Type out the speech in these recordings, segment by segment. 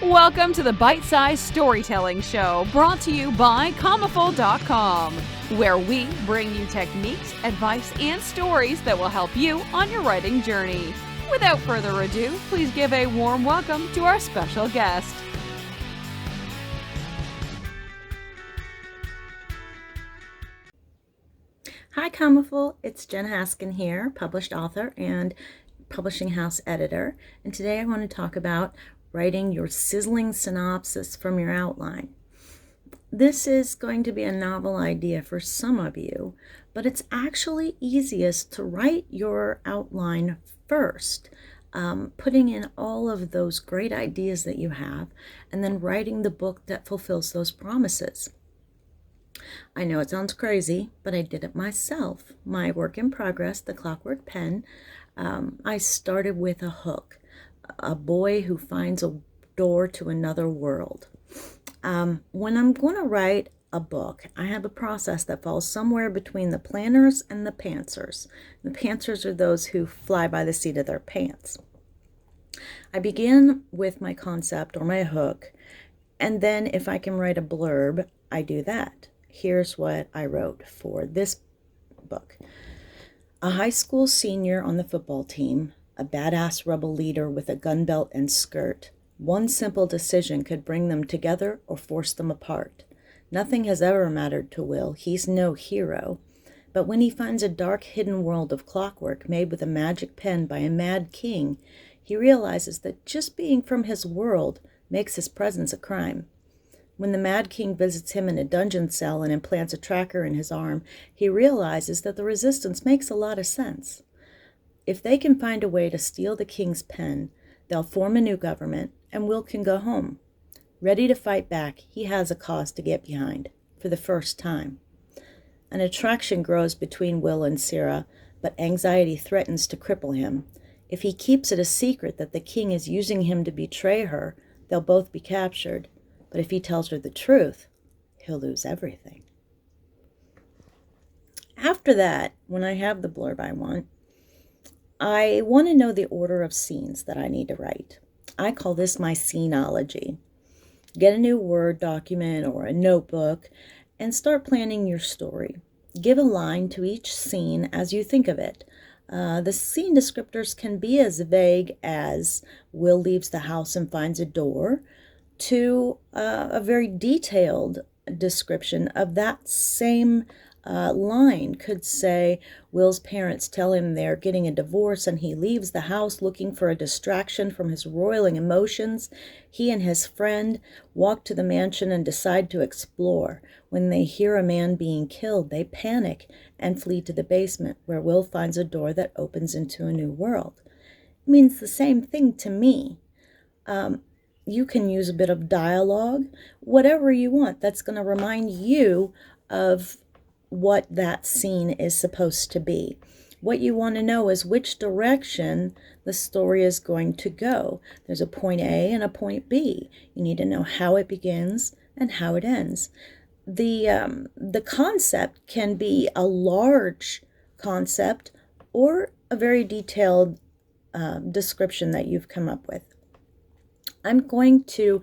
Welcome to the Bite-Sized Storytelling Show, brought to you by Commaful.com, where we bring you techniques, advice, and stories that will help you on your writing journey. Without further ado, please give a warm welcome to our special guest. Hi Commaful, it's Jen Haskin here, published author and publishing house editor, and today I want to talk about writing your sizzling synopsis from your outline. This is going to be a novel idea for some of you, but it's actually easiest to write your outline first, putting in all of those great ideas that you have, and then writing the book that fulfills those promises. I know it sounds crazy, but I did it myself. My work in progress, The Clockwork Pen, I started with a hook, a boy who finds a door to another world. When I'm going to write a book, I have a process that falls somewhere between the planners and the pantsers. The pantsers are those who fly by the seat of their pants. I begin with my concept or my hook, and then if I can write a blurb, I do that. Here's what I wrote for this book. A high school senior on the football team, a badass rebel leader with a gun belt and skirt. One simple decision could bring them together or force them apart. Nothing has ever mattered to Will. He's no hero. But when he finds a dark hidden world of clockwork made with a magic pen by a mad king, he realizes that just being from his world makes his presence a crime. When the Mad King visits him in a dungeon cell and implants a tracker in his arm, he realizes that the resistance makes a lot of sense. If they can find a way to steal the king's pen, they'll form a new government, and Will can go home. Ready to fight back, he has a cause to get behind, for the first time. An attraction grows between Will and Sarah, but anxiety threatens to cripple him. If he keeps it a secret that the king is using him to betray her, they'll both be captured. But if he tells her the truth, he'll lose everything. After that, when I have the blurb I want to know the order of scenes that I need to write. I call this my scenology. Get a new Word document or a notebook and start planning your story. Give a line to each scene as you think of it. The scene descriptors can be as vague as Will leaves the house and finds a door, to a very detailed description of that same line. Could say, Will's parents tell him they're getting a divorce and he leaves the house looking for a distraction from his roiling emotions. He and his friend walk to the mansion and decide to explore. When they hear a man being killed, they panic and flee to the basement, where Will finds a door that opens into a new world. It means the same thing to me. You can use a bit of dialogue, whatever you want. That's going to remind you of what that scene is supposed to be. What you want to know is which direction the story is going to go. There's a point A and a point B. You need to know how it begins and how it ends. The concept can be a large concept or a very detailed description that you've come up with. I'm going to,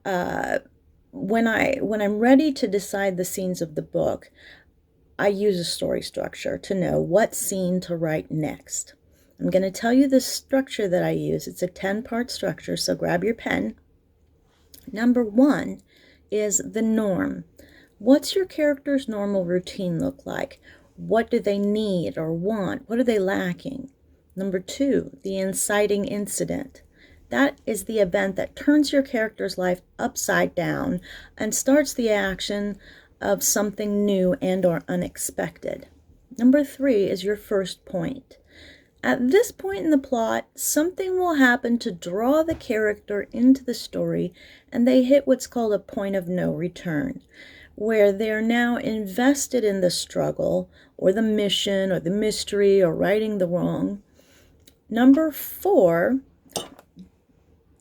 when I'm ready to decide the scenes of the book, I use a story structure to know what scene to write next. I'm going to tell you the structure that I use. It's a 10-part structure, so grab your pen. Number 1 is the norm. What's your character's normal routine look like? What do they need or want? What are they lacking? Number 2, the inciting incident. That is the event that turns your character's life upside down and starts the action of something new and or unexpected. Number 3 is your first point. At this point in the plot, something will happen to draw the character into the story, and they hit what's called a point of no return, where they're now invested in the struggle or the mission or the mystery or righting the wrong. Number 4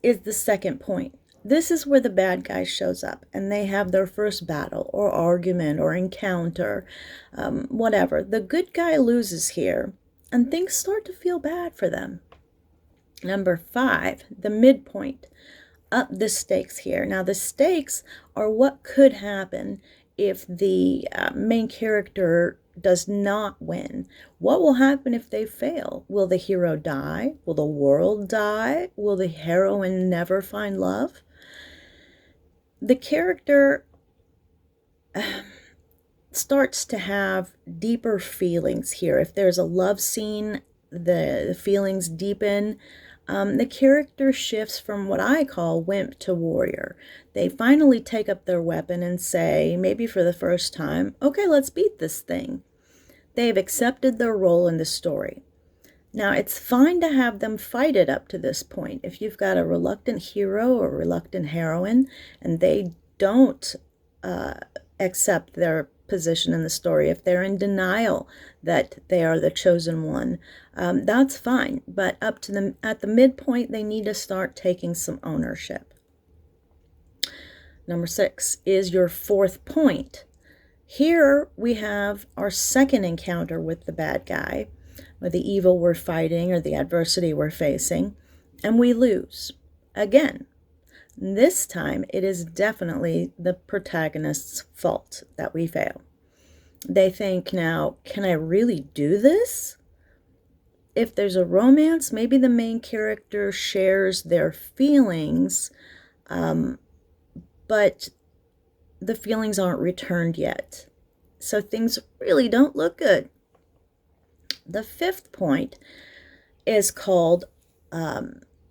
is the second point. This is where the bad guy shows up and they have their first battle or argument or encounter, whatever. The good guy loses here and things start to feel bad for them. Number 5, the midpoint. up the stakes here. Now, the stakes are what could happen if the main character does not win. What will happen if they fail? Will the hero die? Will the world die? Will the heroine never find love? The character starts to have deeper feelings here. If there's a love scene, the feelings deepen. The character shifts from what I call wimp to warrior. They finally take up their weapon and say, maybe for the first time, okay, let's beat this thing. They've accepted their role in the story. Now, it's fine to have them fight it up to this point. If you've got a reluctant hero or reluctant heroine and they don't accept their position in the story, if they're in denial that they are the chosen one, that's fine. But up to at the midpoint, they need to start taking some ownership. Number 6 is your fourth point. Here we have our second encounter with the bad guy, or the evil we're fighting, or the adversity we're facing, and we lose. Again, this time it is definitely the protagonist's fault that we fail. They think, now, can I really do this? If there's a romance, maybe the main character shares their feelings, but the feelings aren't returned yet. So things really don't look good. The fifth point is called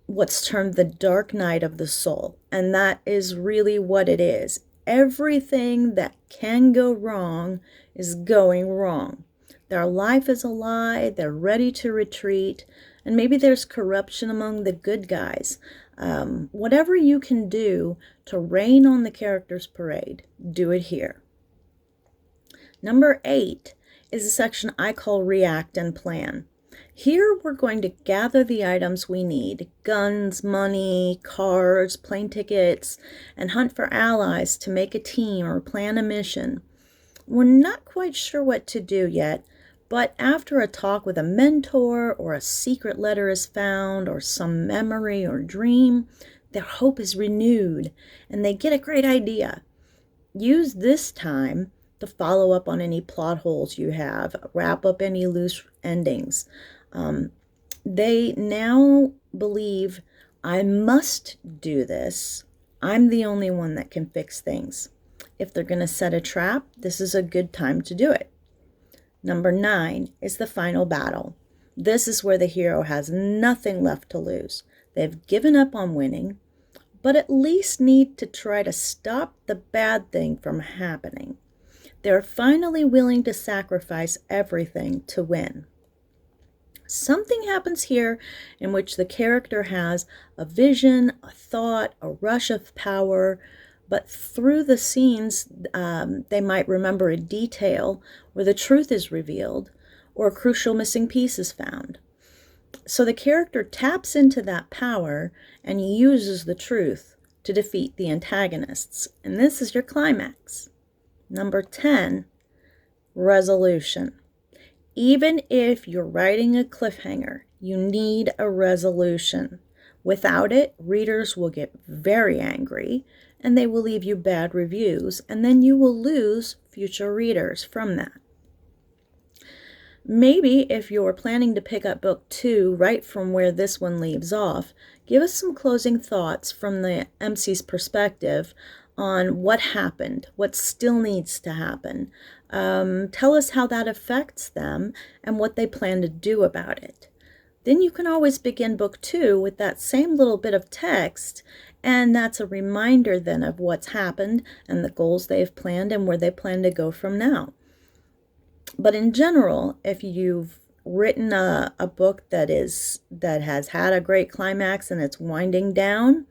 what's termed the dark night of the soul. And that is really what it is. Everything that can go wrong is going wrong. Their life is a lie. They're ready to retreat. And maybe there's corruption among the good guys. Whatever you can do to rain on the character's parade, do it here. Number 8 is a section I call React and Plan. Here we're going to gather the items we need, guns, money, cars, plane tickets, and hunt for allies to make a team or plan a mission. We're not quite sure what to do yet, but after a talk with a mentor or a secret letter is found or some memory or dream, their hope is renewed and they get a great idea. Use this time to follow up on any plot holes you have, wrap up any loose endings. They now believe, I must do this. I'm the only one that can fix things. If they're going to set a trap, this is a good time to do it. Number 9 is the final battle. This is where the hero has nothing left to lose. They've given up on winning, but at least need to try to stop the bad thing from happening. They're finally willing to sacrifice everything to win. Something happens here in which the character has a vision, a thought, a rush of power, but through the scenes, they might remember a detail where the truth is revealed or a crucial missing piece is found. So the character taps into that power and uses the truth to defeat the antagonists. And this is your climax. Number 10, resolution. Even if you're writing a cliffhanger, you need a resolution. Without it, readers will get very angry and they will leave you bad reviews, and then you will lose future readers from that. Maybe if you're planning to pick up book 2 right from where this one leaves off, give us some closing thoughts from the MC's perspective on what happened, what still needs to happen. Tell us how that affects them and what they plan to do about it. Then you can always begin book 2 with that same little bit of text, and that's a reminder then of what's happened and the goals they've planned and where they plan to go from now. But in general, if you've written a book that has had a great climax and it's winding down,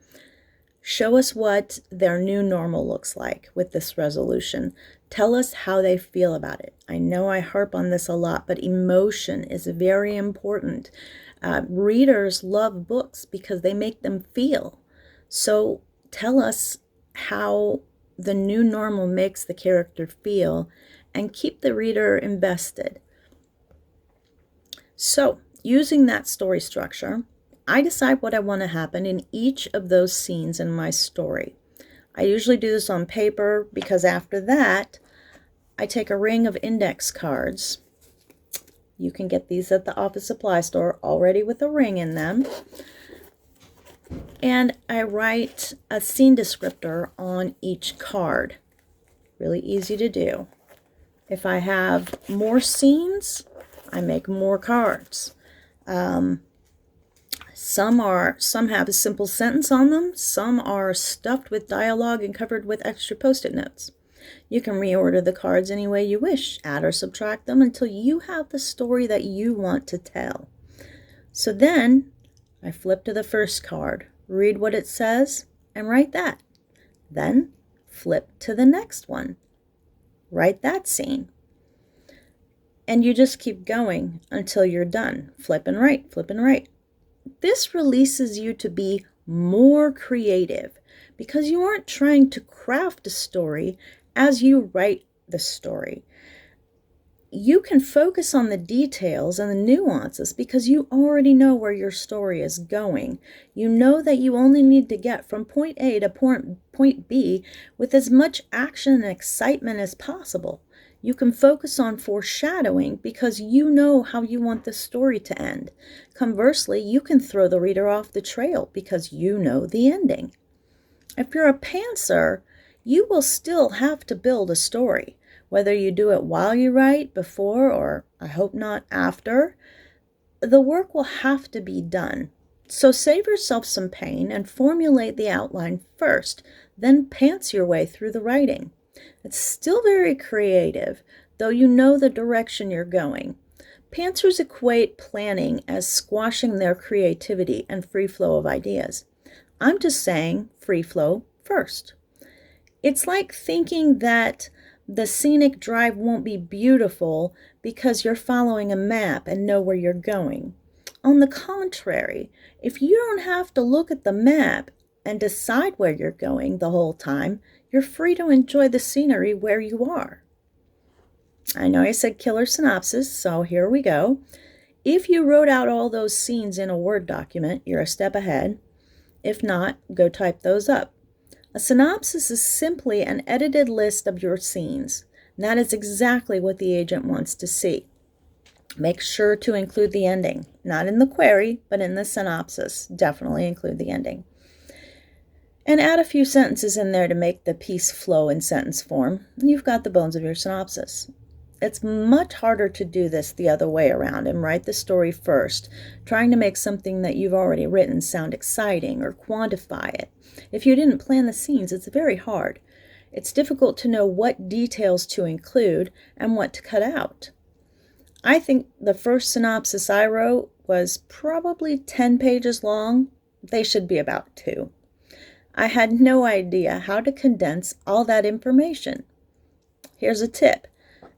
show us what their new normal looks like with this resolution. Tell us how they feel about it. I know I harp on this a lot, but emotion is very important. Readers love books because they make them feel. So tell us how the new normal makes the character feel and keep the reader invested. So, using that story structure, I decide what I want to happen in each of those scenes in my story. I usually do this on paper because after that, I take a ring of index cards. You can get these at the office supply store already with a ring in them. And I write a scene descriptor on each card. Really easy to do. If I have more scenes, I make more cards. Some have a simple sentence on them. Some are stuffed with dialogue and covered with extra post-it notes. You can reorder the cards any way you wish, add or subtract them until you have the story that you want to tell. So then I flip to the first card, read what it says, and write that. Then flip to the next one, write that scene. And you just keep going until you're done. Flip and write, flip and write. This releases you to be more creative because you aren't trying to craft a story as you write the story. You can focus on the details and the nuances because you already know where your story is going. You know that you only need to get from point A to point B with as much action and excitement as possible. You can focus on foreshadowing because you know how you want the story to end. Conversely, you can throw the reader off the trail because you know the ending. If you're a pantser, you will still have to build a story. Whether you do it while you write, before, or I hope not after, the work will have to be done. So save yourself some pain and formulate the outline first, then pants your way through the writing. It's still very creative, though you know the direction you're going. Pantsers equate planning as squashing their creativity and free flow of ideas. I'm just saying free flow first. It's like thinking that the scenic drive won't be beautiful because you're following a map and know where you're going. On the contrary, if you don't have to look at the map and decide where you're going the whole time, you're free to enjoy the scenery where you are. I know I said killer synopsis, so here we go. If you wrote out all those scenes in a Word document, you're a step ahead. If not, go type those up. A synopsis is simply an edited list of your scenes. And that is exactly what the agent wants to see. Make sure to include the ending. Not in the query, but in the synopsis. Definitely include the ending. And add a few sentences in there to make the piece flow in sentence form. You've got the bones of your synopsis. It's much harder to do this the other way around and write the story first, trying to make something that you've already written sound exciting or quantify it. If you didn't plan the scenes, it's very hard. It's difficult to know what details to include and what to cut out. I think the first synopsis I wrote was probably 10 pages long. They should be about 2. I had no idea how to condense all that information. Here's a tip.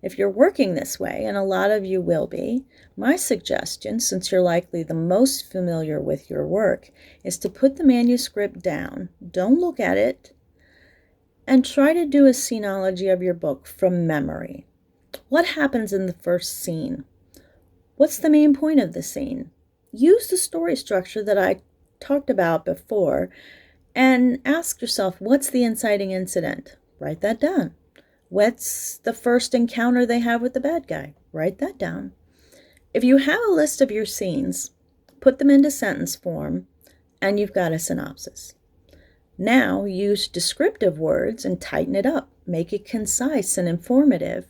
If you're working this way, and a lot of you will be, my suggestion, since you're likely the most familiar with your work, is to put the manuscript down, don't look at it, and try to do a scenology of your book from memory. What happens in the first scene? What's the main point of the scene? Use the story structure that I talked about before and ask yourself, what's the inciting incident? Write that down. What's the first encounter they have with the bad guy? Write that down. If you have a list of your scenes, put them into sentence form, and you've got a synopsis. Now use descriptive words and tighten it up. Make it concise and informative.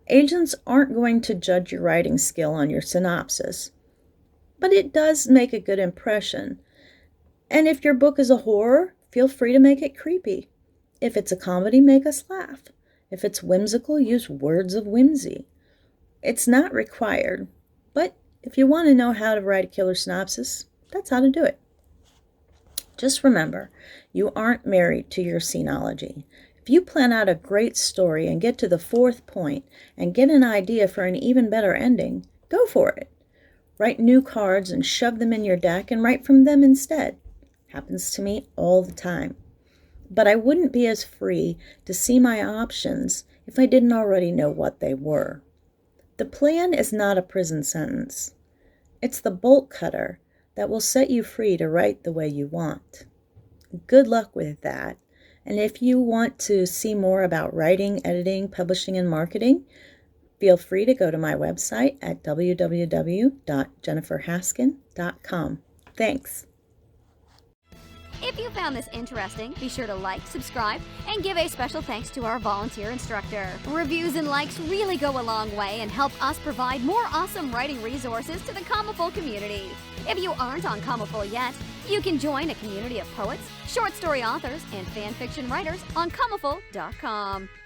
Agents aren't going to judge your writing skill on your synopsis, but it does make a good impression. And if your book is a horror, feel free to make it creepy. If it's a comedy, make us laugh. If it's whimsical, use words of whimsy. It's not required, but if you want to know how to write a killer synopsis, that's how to do it. Just remember, you aren't married to your scenology. If you plan out a great story and get to the 4th point and get an idea for an even better ending, go for it. Write new cards and shove them in your deck and write from them instead. Happens to me all the time. But I wouldn't be as free to see my options if I didn't already know what they were. The plan is not a prison sentence. It's the bolt cutter that will set you free to write the way you want. Good luck with that. And if you want to see more about writing, editing, publishing, and marketing, feel free to go to my website at www.jenniferhaskin.com. Thanks. If you found this interesting, be sure to like, subscribe, and give a special thanks to our volunteer instructor. Reviews and likes really go a long way and help us provide more awesome writing resources to the Commaful community. If you aren't on Commaful yet, you can join a community of poets, short story authors, and fan fiction writers on Commaful.com.